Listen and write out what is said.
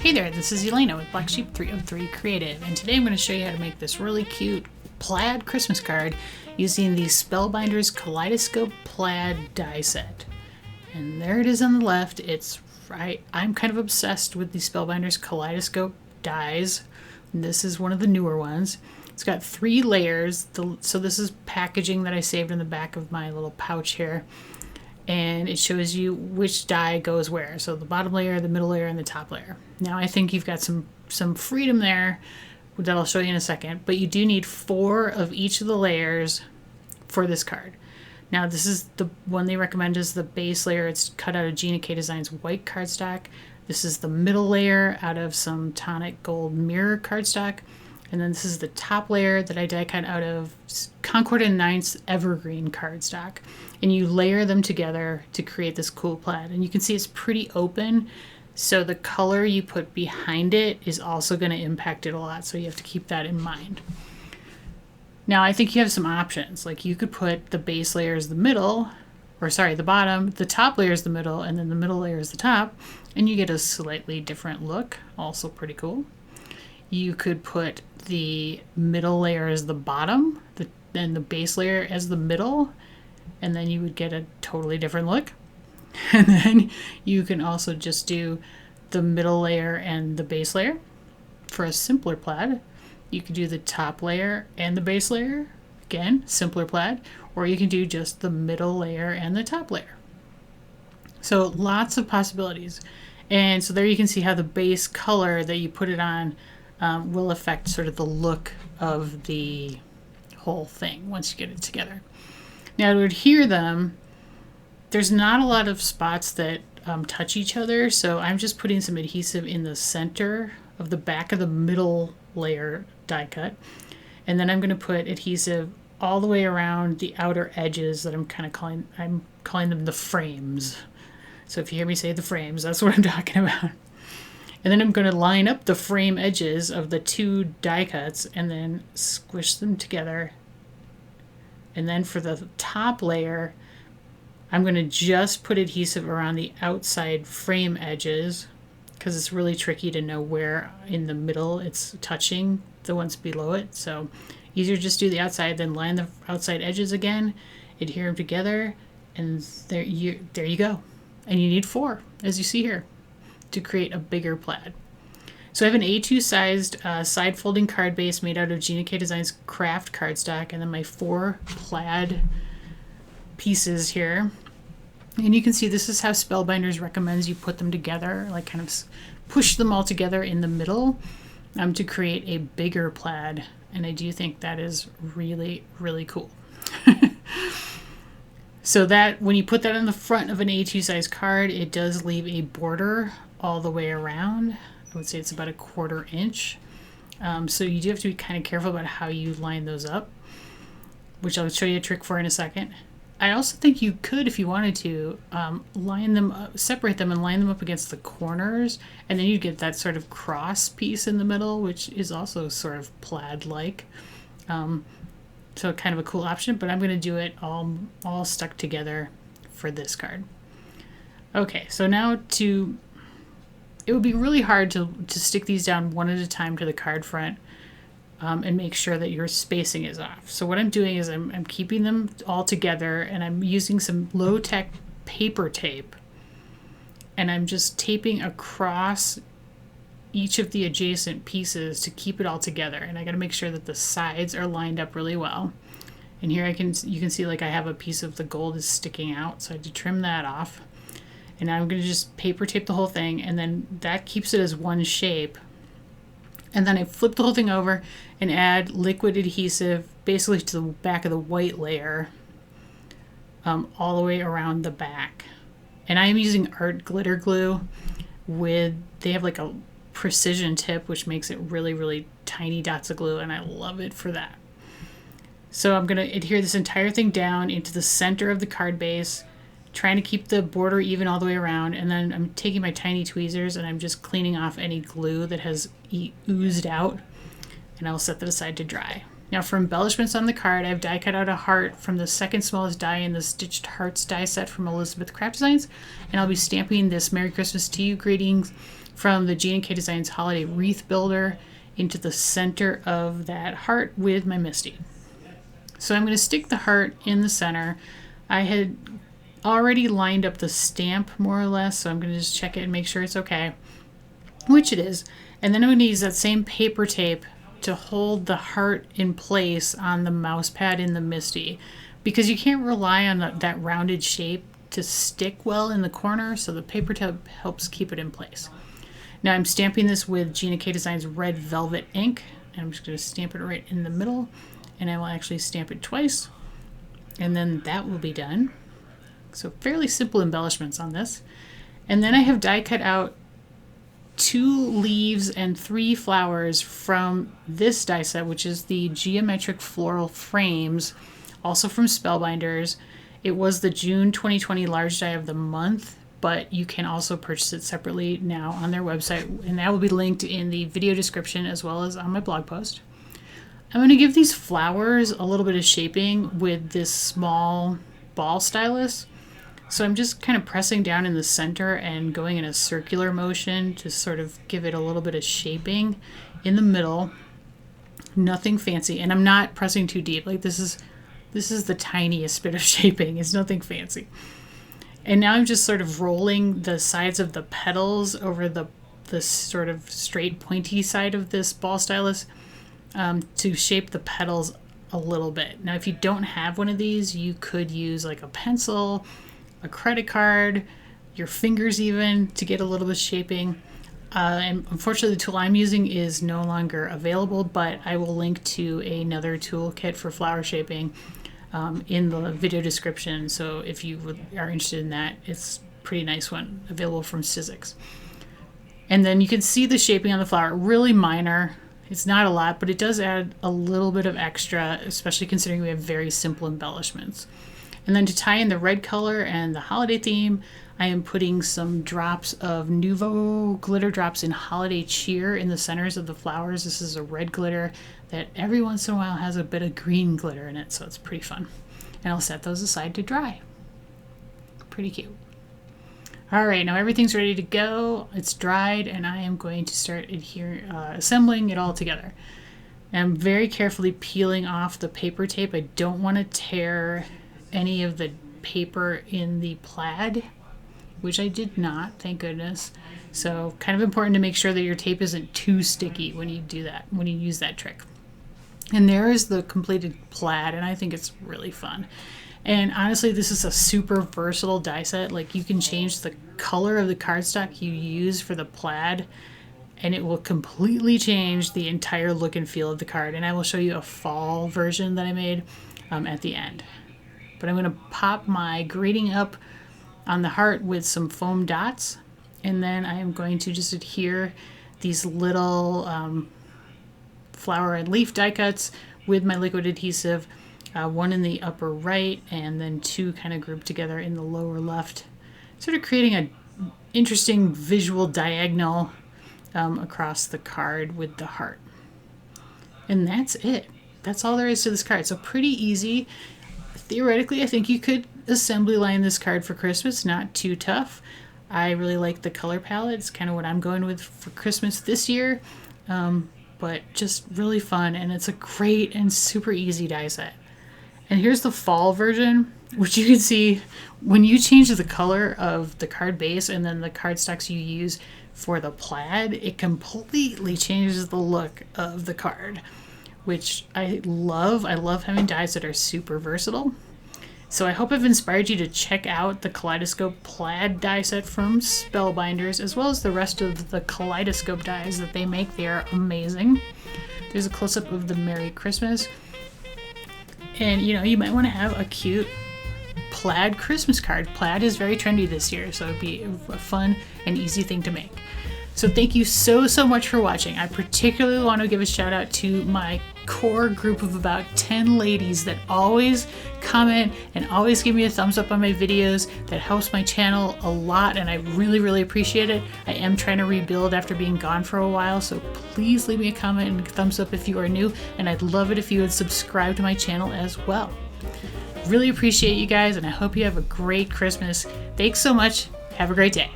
Hey there, this is Elena with Black Sheep 303 Creative, and today I'm going to show you how to make this really cute plaid Christmas card using the Spellbinders Kaleidoscope Plaid Die set. And there it is on the left. I'm kind of obsessed with the Spellbinders Kaleidoscope dies. This is one of the newer ones. It's got 3 layers, so this is packaging that I saved in the back of my little pouch here. And it shows you which die goes where. So the bottom layer, the middle layer, and the top layer. Now I think you've got some freedom there that I'll show you in a second, but you do need 4 of each of the layers for this card. Now this is the one they recommend is the base layer. It's cut out of Gina K Design's white cardstock. This is the middle layer out of some Tonic gold mirror cardstock. And then this is the top layer that I die cut out of Concord and 9's Evergreen cardstock. And you layer them together to create this cool plaid. And you can see it's pretty open, so the color you put behind it is also going to impact it a lot, so you have to keep that in mind. Now I think you have some options. Like you could put the base layer as the middle, the bottom, the top layer is the middle, and then the middle layer is the top, and you get a slightly different look, also pretty cool. You could put the middle layer as the bottom, then the base layer as the middle, and then you would get a totally different look. And then you can also just do the middle layer and the base layer for a simpler plaid. You could do the top layer and the base layer, again, simpler plaid, or you can do just the middle layer and the top layer. So lots of possibilities. And so there you can see how the base color that you put it on will affect sort of the look of the whole thing once you get it together. Now to adhere them, there's not a lot of spots that touch each other, so I'm just putting some adhesive in the center of the back of the middle layer die cut, and then I'm going to put adhesive all the way around the outer edges that I'm calling them the frames. So if you hear me say the frames, that's what I'm talking about. And then I'm going to line up the frame edges of the 2 die cuts and then squish them together. And then for the top layer, I'm going to just put adhesive around the outside frame edges because it's really tricky to know where in the middle it's touching the ones below it. So easier just do the outside, then line the outside edges again, adhere them together, and there you go. And you need 4, as you see here, to create a bigger plaid. So I have an A2 sized side folding card base made out of Gina K Design's Kraft cardstock, and then my 4 plaid pieces here. And you can see this is how Spellbinders recommends you put them together, like kind of push them all together in the middle to create a bigger plaid. And I do think that is really, really cool. So that when you put that on the front of an A2 size card, it does leave a border all the way around. I would say it's about a 1/4 inch. So you do have to be kind of careful about how you line those up, which I'll show you a trick for in a second. I also think you could, if you wanted to, line them up, separate them and line them up against the corners, and then you get that sort of cross piece in the middle, which is also sort of plaid-like. So kind of a cool option, but I'm going to do it all stuck together for this card. Okay, so now it would be really hard to stick these down one at a time to the card front and make sure that your spacing is off. So what I'm doing is I'm keeping them all together, and I'm using some low-tech paper tape, and I'm just taping across each of the adjacent pieces to keep it all together. And I got to make sure that the sides are lined up really well. And here you can see like I have a piece of the gold is sticking out, so I had to trim that off. And now I'm going to just paper tape the whole thing, and then that keeps it as one shape. And then I flip the whole thing over and add liquid adhesive basically to the back of the white layer all the way around the back. And I'm using art glitter glue they have like a precision tip, which makes it really, really tiny dots of glue, and I love it for that. So I'm going to adhere this entire thing down into the center of the card base, trying to keep the border even all the way around, and then I'm taking my tiny tweezers and I'm just cleaning off any glue that has oozed out, and I'll set that aside to dry. Now for embellishments on the card, I've die cut out a heart from the second smallest die in the Stitched Hearts die set from Elizabeth Kraft Designs, and I'll be stamping this Merry Christmas to You greetings from the Gina K Designs Holiday Wreath Builder into the center of that heart with my Misty. So I'm going to stick the heart in the center. I had already lined up the stamp more or less, so I'm going to just check it and make sure it's okay, which it is. And then I'm going to use that same paper tape to hold the heart in place on the mouse pad in the Misty, because you can't rely on that rounded shape to stick well in the corner, so the paper tape helps keep it in place. Now I'm stamping this with Gina K Designs Red Velvet ink, and I'm just going to stamp it right in the middle, and I will actually stamp it twice, and then that will be done. So fairly simple embellishments on this. And then I have die cut out 2 leaves and 3 flowers from this die set, which is the Geometric Floral Frames, also from Spellbinders. It was the June 2020 large die of the month, but you can also purchase it separately now on their website, and that will be linked in the video description as well as on my blog post. I'm going to give these flowers a little bit of shaping with this small ball stylus. So I'm just kind of pressing down in the center and going in a circular motion to sort of give it a little bit of shaping in the middle. Nothing fancy, and I'm not pressing too deep. Like this is the tiniest bit of shaping. It's nothing fancy. And now I'm just sort of rolling the sides of the petals over the sort of straight pointy side of this ball stylus to shape the petals a little bit. Now if you don't have one of these, you could use like a pencil, a credit card, your fingers even, to get a little bit of shaping. And unfortunately the tool I'm using is no longer available, but I will link to another toolkit for flower shaping in the video description. So if you are interested in that, it's a pretty nice one, available from Sizzix. And then you can see the shaping on the flower, really minor. It's not a lot, but it does add a little bit of extra, especially considering we have very simple embellishments. And then to tie in the red color and the holiday theme, I am putting some drops of Nuvo glitter drops in Holiday Cheer in the centers of the flowers. This is a red glitter that every once in a while has a bit of green glitter in it, so it's pretty fun. And I'll set those aside to dry. Pretty cute. All right, now everything's ready to go. It's dried, and I am going to start assembling it all together. And I'm very carefully peeling off the paper tape. I don't want to tear any of the paper in the plaid, which I did not, thank goodness. So kind of important to make sure that your tape isn't too sticky when you do that, when you use that trick. And there is the completed plaid, and I think it's really fun. And honestly, this is a super versatile die set. Like you can change the color of the cardstock you use for the plaid, and it will completely change the entire look and feel of the card. And I will show you a fall version that I made at the end. But I'm going to pop my greeting up on the heart with some foam dots, and then I am going to just adhere these little flower and leaf die cuts with my liquid adhesive, one in the upper right and then 2 kind of grouped together in the lower left, sort of creating an interesting visual diagonal across the card with the heart. And that's it. That's all there is to this card. So pretty easy. Theoretically, I think you could assembly line this card for Christmas, not too tough. I really like the color palette. It's kind of what I'm going with for Christmas this year, but just really fun, and it's a great and super easy die set. And here's the fall version, which you can see when you change the color of the card base and then the cardstocks you use for the plaid, it completely changes the look of the card, which I love. I love having dies that are super versatile. So I hope I've inspired you to check out the Kaleidoscope Plaid die set from Spellbinders, as well as the rest of the Kaleidoscope dies that they make. They are amazing. There's a close-up of the Merry Christmas. And you know, you might want to have a cute plaid Christmas card. Plaid is very trendy this year, so it'd be a fun and easy thing to make. So thank you so much for watching. I particularly want to give a shout out to my core group of about 10 ladies that always comment and always give me a thumbs up on my videos. That helps my channel a lot, and I really appreciate it. I am trying to rebuild after being gone for a while, so please leave me a comment and a thumbs up if you are new, and I'd love it if you would subscribe to my channel as well. Really appreciate you guys, and I hope you have a great Christmas. Thanks so much. Have a great day.